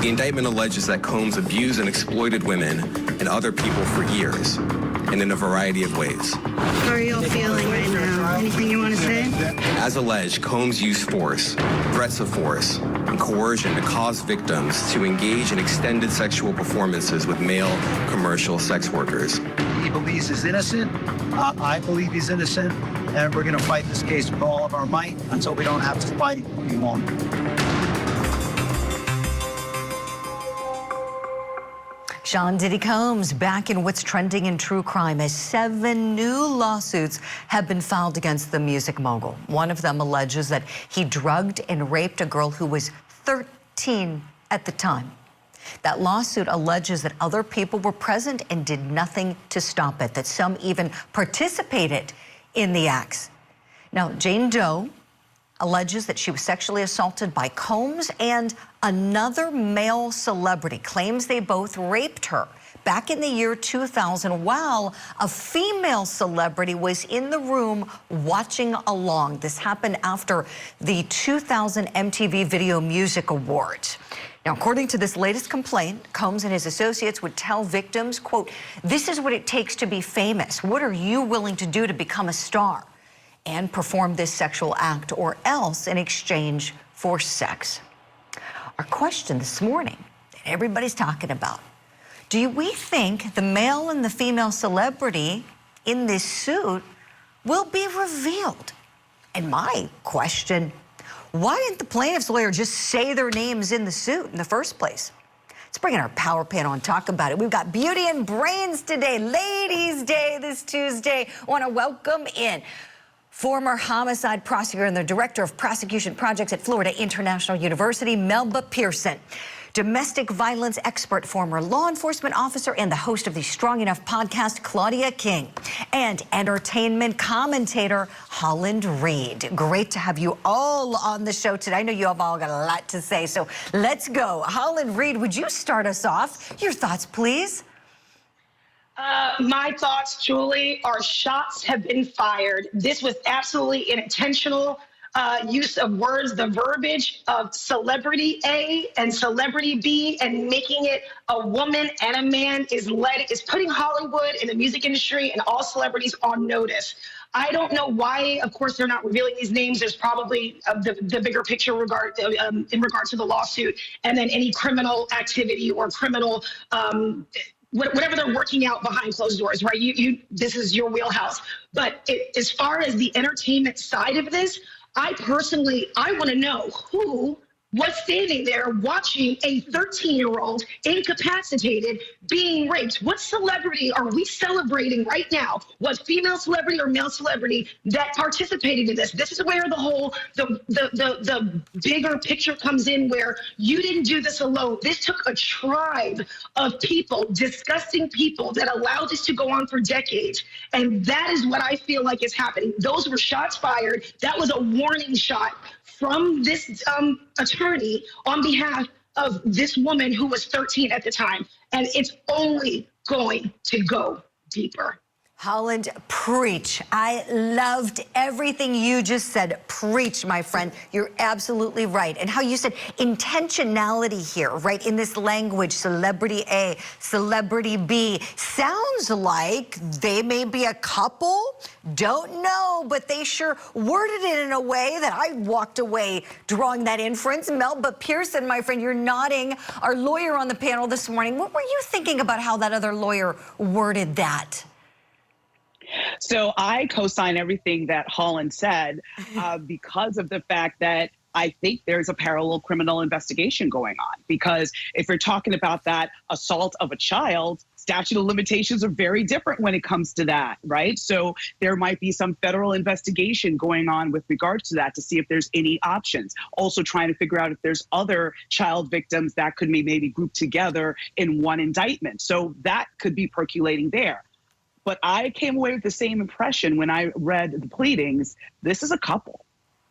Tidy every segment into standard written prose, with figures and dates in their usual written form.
The indictment alleges that Combs abused and exploited women and other people for years, and in a variety of ways. How are you all feeling right now? Anything you want to say? As alleged, Combs used force, threats of force, and coercion to cause victims to engage in extended sexual performances with male commercial sex workers. He believes he's innocent. I believe he's innocent. And we're going to fight this case with all of our might until we don't have to fight. We won't. Sean Diddy Combs back in what's trending in true crime as 7 new lawsuits have been filed against the music mogul. One of them alleges that he drugged and raped a girl who was 13 at the time. That lawsuit alleges that other people were present and did nothing to stop it, that some even participated in the acts. Now, Jane Doe alleges that she was sexually assaulted by Combs and another male celebrity, claims they both raped her back in the year 2000 while a female celebrity was in the room watching along. This happened after the 2000 MTV Video Music Awards. Now, according to this latest complaint, Combs and his associates would tell victims, quote, "This is what it takes to be famous. What are you willing to do to become a star?" and perform this sexual act or else in exchange for sex. Our question this morning that everybody's talking about, do we think the male and the female celebrity in this suit will be revealed? And my question, why didn't the plaintiff's lawyer just say their names in the suit in the first place? Let's bring in our power panel and talk about it. We've got Beauty and Brains today, Ladies' Day this Tuesday. I want to welcome in former homicide prosecutor and the director of prosecution projects at Florida International University, Melba Pearson. Domestic violence expert, former law enforcement officer, and the host of the Strong Enough podcast, Claudia King. And entertainment commentator, Holland Reed. Great to have you all on the show today. I know you have all got a lot to say, so let's go. Holland Reed, would you start us off? Your thoughts, please. My thoughts, Julie, are shots have been fired. This was absolutely an intentional use of words, the verbiage of celebrity A and celebrity B, and making it a woman and a man is putting Hollywood and the music industry and all celebrities on notice. I don't know why, of course, they're not revealing these names. There's probably the bigger picture in regard to the lawsuit and then any criminal activity or criminal whatever they're working out behind closed doors, right? This is your wheelhouse. But as far as the entertainment side of this, I want to know who was standing there watching a 13-year-old incapacitated being raped. What celebrity are we celebrating right now? Was female celebrity or male celebrity that participated in this? This is where the bigger picture comes in, where you didn't do this alone. This took a tribe of people, disgusting people, that allowed this to go on for decades. And that is what I feel like is happening. Those were shots fired. That was a warning shot from this attorney on behalf of this woman who was 13 at the time. And it's only going to go deeper. Holland, preach. I loved everything you just said. Preach, my friend. You're absolutely right. And how you said intentionality here, right? In this language, celebrity A, celebrity B. Sounds like they may be a couple. Don't know, but they sure worded it in a way that I walked away drawing that inference. Melba Pearson, my friend, you're nodding. Our lawyer on the panel this morning. What were you thinking about how that other lawyer worded that? So I co-sign everything that Holland said because of the fact that I think there's a parallel criminal investigation going on. Because if we're talking about that assault of a child, statute of limitations are very different when it comes to that, right? So there might be some federal investigation going on with regards to that to see if there's any options. Also trying to figure out if there's other child victims that could be maybe grouped together in one indictment. So that could be percolating there. But I came away with the same impression when I read the pleadings. This is a couple.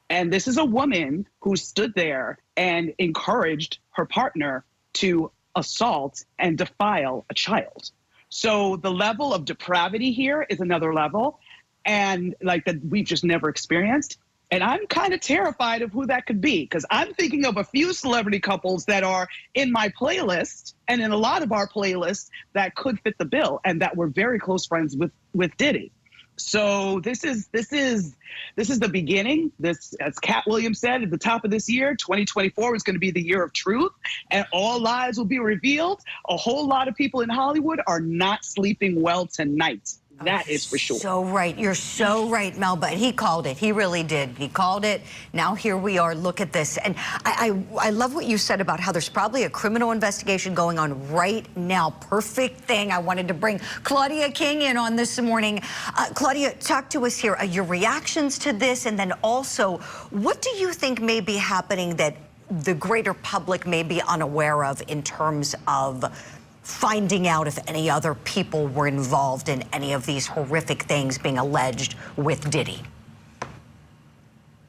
And this is a woman who stood there and encouraged her partner to assault and defile a child. So the level of depravity here is another level, and like that we've just never experienced. And I'm kind of terrified of who that could be, because I'm thinking of a few celebrity couples that are in my playlist and in a lot of our playlists that could fit the bill and that were very close friends with Diddy. So this is the beginning. This, as Cat Williams said at the top of this year, 2024 is going to be the year of truth, and all lies will be revealed. A whole lot of people in Hollywood are not sleeping well tonight. That is for sure. So right. You're so right, Melba. He called it. He really did. He called it. Now here we are. Look at this. And I love what you said about how there's probably a criminal investigation going on right now. Perfect thing. I wanted to bring Claudia King in on this morning. Claudia, talk to us here. Your reactions to this, and then also, what do you think may be happening that the greater public may be unaware of in terms of finding out if any other people were involved in any of these horrific things being alleged with Diddy?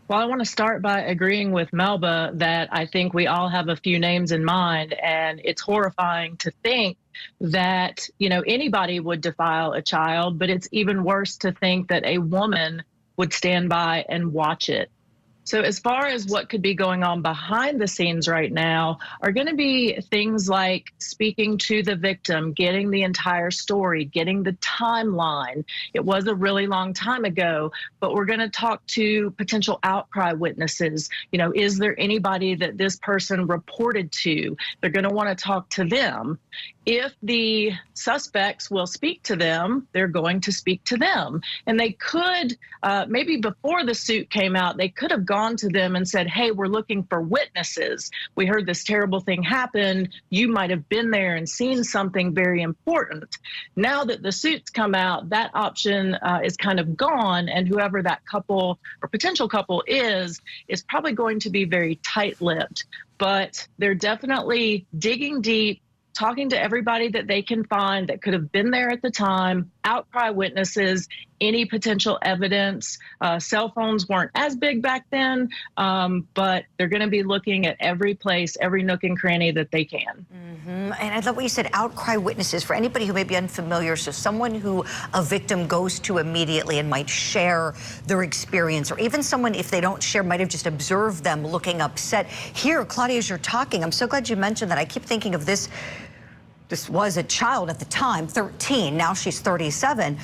Well, I want to start by agreeing with Melba that I think we all have a few names in mind, and it's horrifying to think that, you know, anybody would defile a child, but it's even worse to think that a woman would stand by and watch it. So as far as what could be going on behind the scenes right now are going to be things like speaking to the victim, getting the entire story, getting the timeline. It was a really long time ago, but we're going to talk to potential outcry witnesses. You know, is there anybody that this person reported to? They're going to want to talk to them. If the suspects will speak to them, they're going to speak to them. And they could, maybe before the suit came out, they could have gone to them and said, hey, we're looking for witnesses. We heard this terrible thing happen. You might have been there and seen something very important. Now that the suit's come out, that option is kind of gone. And whoever that couple or potential couple is probably going to be very tight-lipped. But they're definitely digging deep, talking to everybody that they can find that could have been there at the time, outcry witnesses, any potential evidence. Cell phones weren't as big back then, but they're going to be looking at every place, every nook and cranny that they can. And I love what you said, outcry witnesses. For anybody who may be unfamiliar, so someone who a victim goes to immediately and might share their experience, or even someone, if they don't share, might have just observed them looking upset. Here, Claudia, as you're talking, I'm so glad you mentioned that. I keep thinking of this. This was a child at the time, 13. Now she's 37.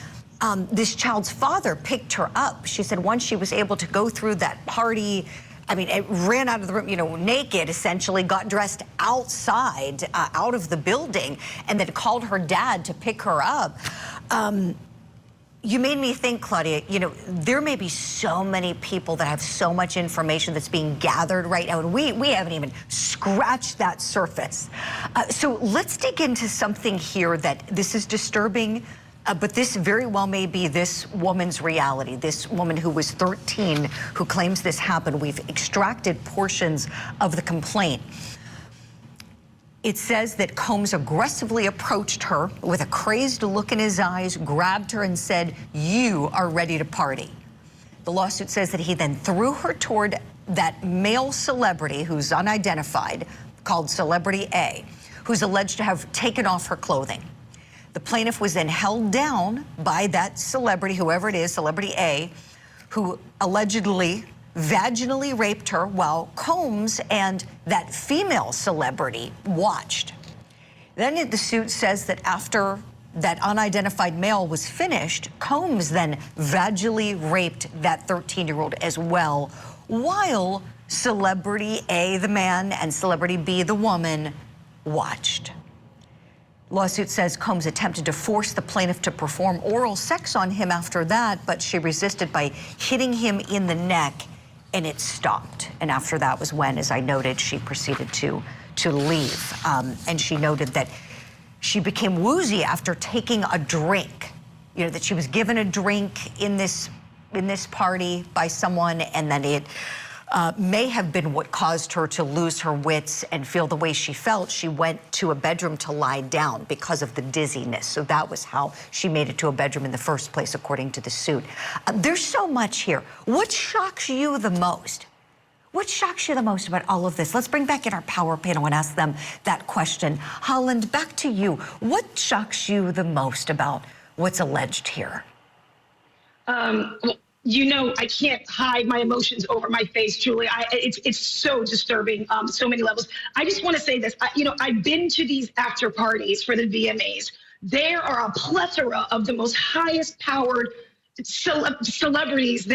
This child's father picked her up. She said once she was able to go through that party, I mean, it ran out of the room, you know, naked, essentially, got dressed outside, out of the building, and then called her dad to pick her up. You made me think, Claudia, you know, there may be so many people that have so much information that's being gathered right now, and we haven't even scratched that surface. So let's dig into something here that this is disturbing, but this very well may be this woman's reality, this woman who was 13 who claims this happened. We've extracted portions of the complaint. It says that Combs aggressively approached her with a crazed look in his eyes, grabbed her and said, "You are ready to party." The lawsuit says that he then threw her toward that male celebrity who's unidentified, called Celebrity A, who's alleged to have taken off her clothing. The plaintiff was then held down by that celebrity, whoever it is, Celebrity A, who allegedly vaginally raped her while Combs and that female celebrity watched. Then the suit says that after that unidentified male was finished, Combs then vaginally raped that 13-year-old as well, while Celebrity A, the man, and Celebrity B, the woman, watched. Lawsuit says Combs attempted to force the plaintiff to perform oral sex on him after that, but she resisted by hitting him in the neck, and it stopped. And after that was when, as I noted, she proceeded to leave. And she noted that she became woozy after taking a drink. You know, that she was given a drink in this party by someone, and then it may have been what caused her to lose her wits and feel the way she felt. She went to a bedroom to lie down because of the dizziness. So that was how she made it to a bedroom in the first place, according to the suit. There's so much here. What shocks you the most? What shocks you the most about all of this? Let's bring back in our power panel and ask them that question. Holland, back to you. What shocks you the most about what's alleged here? You know, I can't hide my emotions over my face, Julie. It's so disturbing, so many levels. I just want to say this. I've been to these after parties for the VMAs. There are a plethora of the most highest powered celebrities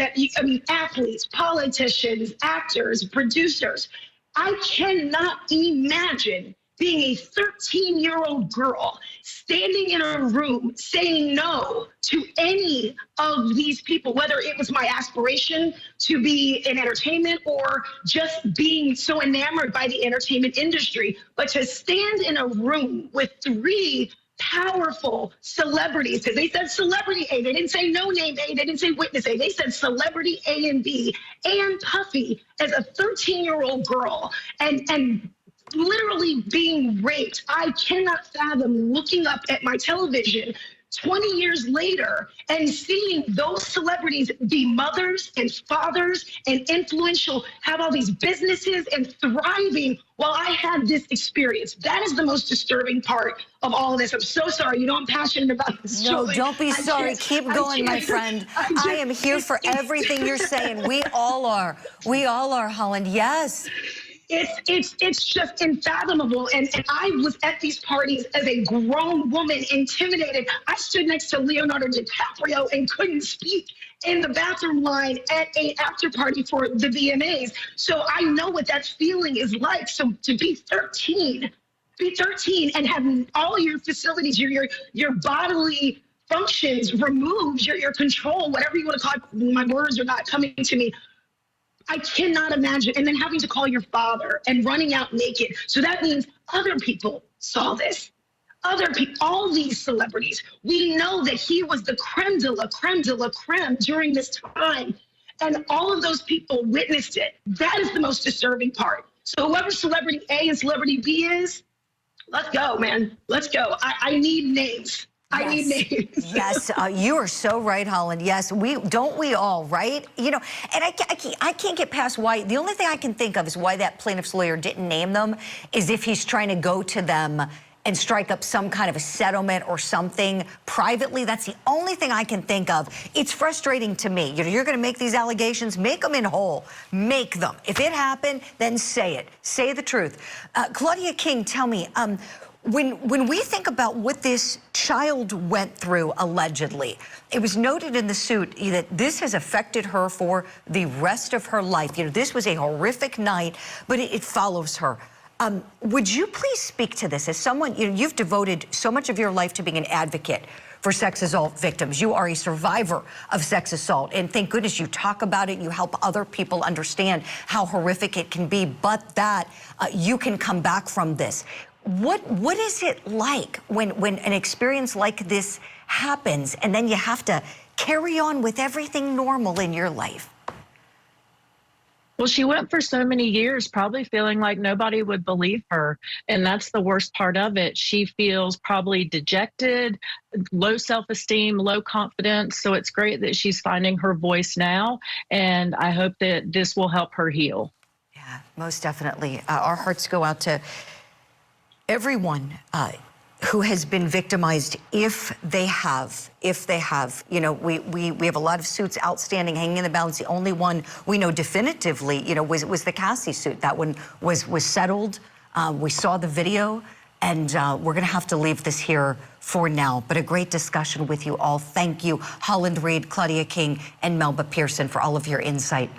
athletes, politicians, actors, producers. I cannot imagine being a 13-year-old girl standing in a room saying no to any of these people, whether it was my aspiration to be in entertainment or just being so enamored by the entertainment industry. But to stand in a room with three powerful celebrities, because they said celebrity A, they didn't say no name A, they didn't say witness A, they said celebrity A and B, and Puffy as a 13-year-old girl, and literally being raped. I cannot fathom looking up at my television 20 years later and seeing those celebrities be mothers and fathers and influential, have all these businesses and thriving while I had this experience. That is the most disturbing part of all of this. I'm so sorry. You know I'm passionate about this. No, Julie. don't be sorry. Keep going, my friend. I am here for everything you're saying. We all are. We all are, Holland. Yes. It's just unfathomable. And I was at these parties as a grown woman, intimidated. I stood next to Leonardo DiCaprio and couldn't speak in the bathroom line at an after party for the VMAs. So I know what that feeling is like. So to be 13 and have all your facilities, your bodily functions removed, your control, whatever you want to call it, my words are not coming to me. I cannot imagine. And then having to call your father and running out naked. So that means other people saw this. Other people, all these celebrities. We know that he was the creme de la creme during this time. And all of those people witnessed it. That is the most disturbing part. So whoever celebrity A and celebrity B is, let's go, man. Let's go. I need names. I need names. Yes, you are so right, Holland. Yes, we all, right? You know, and I can't get past why. The only thing I can think of is why that plaintiff's lawyer didn't name them is if he's trying to go to them and strike up some kind of a settlement or something privately. That's the only thing I can think of. It's frustrating to me. You know, you're going to make these allegations, make them in whole. Make them. If it happened, then say it. Say the truth. Claudia King, tell me, when we think about what this child went through, allegedly, it was noted in the suit that this has affected her for the rest of her life. You know, this was a horrific night, but it follows her. Would you please speak to this as someone, you know, you've devoted so much of your life to being an advocate for sex assault victims. You are a survivor of sex assault, and thank goodness you talk about it. You help other people understand how horrific it can be, but that you can come back from this. What is it like when an experience like this happens and then you have to carry on with everything normal in your life? Well, she went for so many years probably feeling like nobody would believe her. And that's the worst part of it. She feels probably dejected, low self-esteem, low confidence. So it's great that she's finding her voice now. And I hope that this will help her heal. Yeah, most definitely. Our hearts go out to everyone who has been victimized, if they have. You know, we have a lot of suits outstanding, hanging in the balance. The only one we know definitively, you know, was the Cassie suit. That one was settled. We saw the video, and we're going to have to leave this here for now. But a great discussion with you all. Thank you, Holland Reed, Claudia King, and Melba Pearson, for all of your insight.